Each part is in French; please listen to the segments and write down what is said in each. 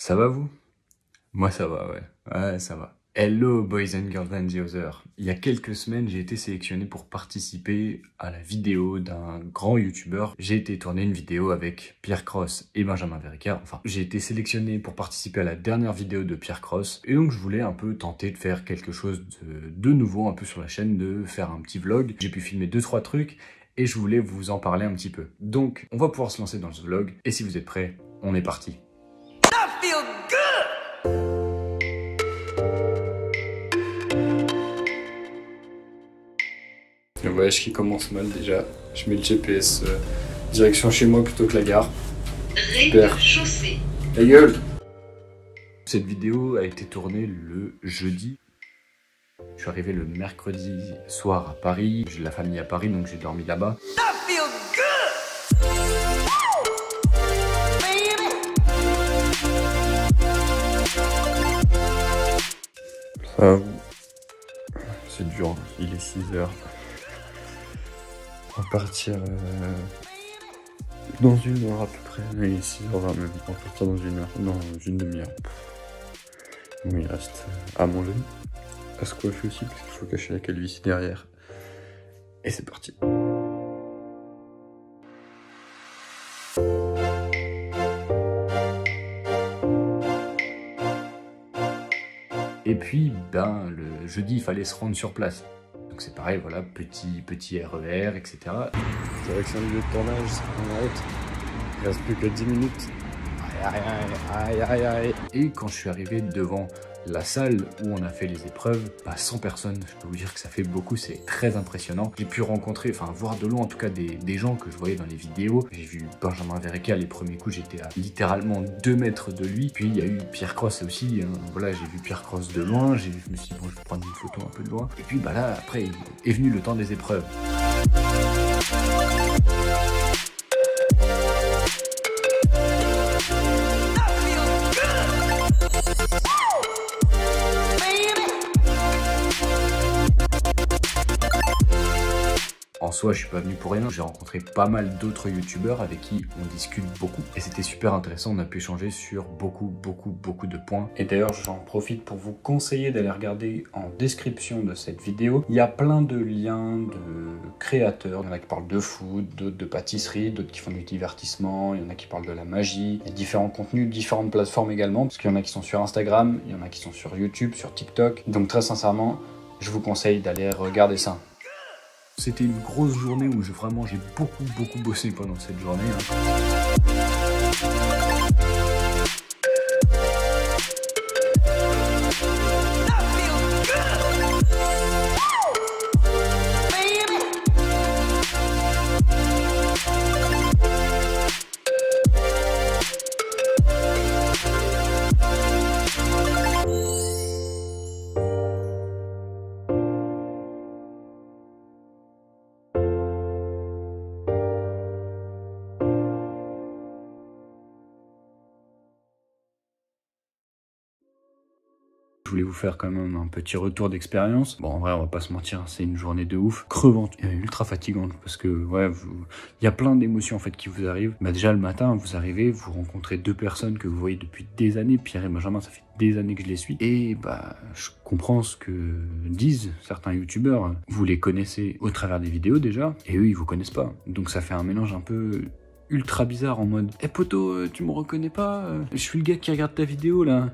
Ça va vous? Moi ça va, ouais. Ouais, ça va. Hello boys and girls and the other. Il y a quelques semaines, j'ai été sélectionné pour participer à la vidéo d'un grand youtubeur. J'ai été tourner une vidéo avec Pierre Cross et Benjamin Verrica. Enfin, j'ai été sélectionné pour participer à la dernière vidéo de Pierre Cross. Et donc je voulais un peu tenter de faire quelque chose de nouveau un peu sur la chaîne, de faire un petit vlog. J'ai pu filmer 2-3 trucs et je voulais vous en parler un petit peu. Donc, on va pouvoir se lancer dans ce vlog. Et si vous êtes prêts, on est parti. Le voyage qui commence mal déjà. Je mets le GPS direction chez moi plutôt que la gare. Super. Chaussée. Ta gueule! Cette vidéo a été tournée le jeudi. Je suis arrivé le mercredi soir à Paris. J'ai de la famille à Paris donc j'ai dormi là-bas. C'est dur, il est 6h. On va partir dans 1 heure à peu près. Il est 6h20 même. On va partir dans 1 heure, dans une demi-heure. Mais il reste à manger, à se coiffer aussi parce qu'il faut cacher la calvitie derrière. Et c'est parti. Et puis, ben, le jeudi, il fallait se rendre sur place. Donc c'est pareil, voilà, petit RER, etc. Direction du lieu de tournage, c'est en route. Il reste plus que 10 minutes. Aïe. Et quand je suis arrivé devant la salle où on a fait les épreuves, bah 100 personnes, je peux vous dire que ça fait beaucoup, c'est très impressionnant. J'ai pu rencontrer, enfin voir de loin en tout cas des gens que je voyais dans les vidéos. J'ai vu Benjamin Verrica, les premiers coups j'étais à littéralement 2 mètres de lui. Puis il y a eu Pierre Cross aussi, hein. Voilà, j'ai vu Pierre Cross de loin, je me suis dit bon je vais prendre une photo un peu de loin. Et puis bah là après est venu le temps des épreuves. En soi, je suis pas venu pour rien, j'ai rencontré pas mal d'autres youtubeurs avec qui on discute beaucoup. Et c'était super intéressant, on a pu échanger sur beaucoup de points. Et d'ailleurs, j'en profite pour vous conseiller d'aller regarder en description de cette vidéo. Il y a plein de liens de créateurs. Il y en a qui parlent de food, d'autres de pâtisserie, d'autres qui font du divertissement, il y en a qui parlent de la magie. Il y a différents contenus, différentes plateformes également, parce qu'il y en a qui sont sur Instagram, il y en a qui sont sur YouTube, sur TikTok. Donc très sincèrement, je vous conseille d'aller regarder ça. C'était une grosse journée où j'ai beaucoup bossé pendant cette journée. Je voulais vous faire quand même un petit retour d'expérience. Bon, en vrai, on va pas se mentir, c'est une journée de ouf, crevante et ultra fatigante parce que, ouais, il y a plein d'émotions en fait qui vous arrivent. Bah déjà le matin, vous arrivez, vous rencontrez 2 personnes que vous voyez depuis des années. Pierre et Benjamin, ça fait des années que je les suis. Et bah, je comprends ce que disent certains youtubeurs. Vous les connaissez au travers des vidéos déjà, et eux, ils vous connaissent pas. Donc ça fait un mélange un peu ultra bizarre en mode hey, poto, tu me reconnais pas? Je suis le gars qui regarde ta vidéo là.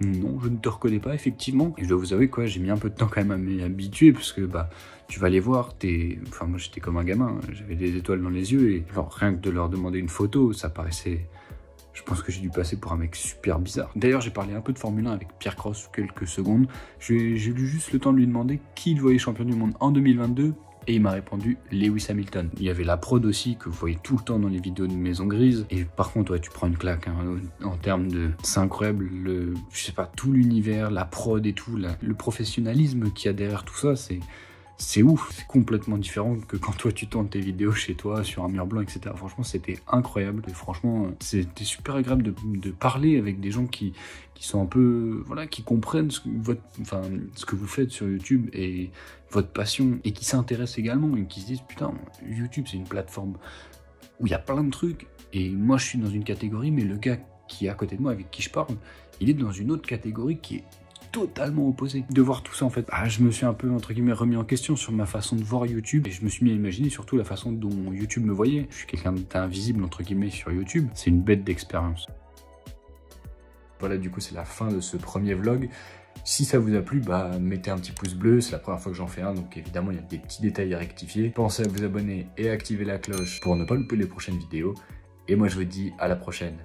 Non, je ne te reconnais pas, effectivement. Et je dois vous avouer, quoi, j'ai mis un peu de temps quand même à m'y habituer, parce que, bah, tu vas les voir, Enfin, moi, j'étais comme un gamin, hein. J'avais des étoiles dans les yeux, et genre, rien que de leur demander une photo, ça paraissait... Je pense que j'ai dû passer pour un mec super bizarre. D'ailleurs, j'ai parlé un peu de Formule 1 avec Pierre Cross quelques secondes. J'ai eu juste le temps de lui demander qui il voyait champion du monde en 2022, et il m'a répondu Lewis Hamilton. Il y avait la prod aussi que vous voyez tout le temps dans les vidéos de Maison Grise. Et par contre, ouais, tu prends une claque hein, en termes de... C'est incroyable, je sais pas, tout l'univers, la prod et tout, le professionnalisme qu'il y a derrière tout ça, c'est ouf. C'est complètement différent que quand toi tu tournes tes vidéos chez toi sur un mur blanc, etc. Franchement, c'était incroyable. Et franchement, c'était super agréable de parler avec des gens qui sont un peu, voilà, qui comprennent ce que vous faites sur YouTube et votre passion, et qui s'intéressent également et qui se disent putain, YouTube c'est une plateforme où il y a plein de trucs et moi je suis dans une catégorie, mais le gars qui est à côté de moi, avec qui je parle, il est dans une autre catégorie qui est totalement opposée. De voir tout ça en fait, je me suis un peu entre guillemets remis en question sur ma façon de voir YouTube et je me suis mis à imaginer surtout la façon dont YouTube me voyait. Je suis quelqu'un d'invisible entre guillemets sur YouTube, c'est une bête d'expérience. Voilà, du coup c'est la fin de ce premier vlog. Si ça vous a plu, mettez un petit pouce bleu, c'est la première fois que j'en fais un, donc évidemment il y a des petits détails à rectifier. Pensez à vous abonner et à activer la cloche pour ne pas louper les prochaines vidéos. Et moi je vous dis à la prochaine.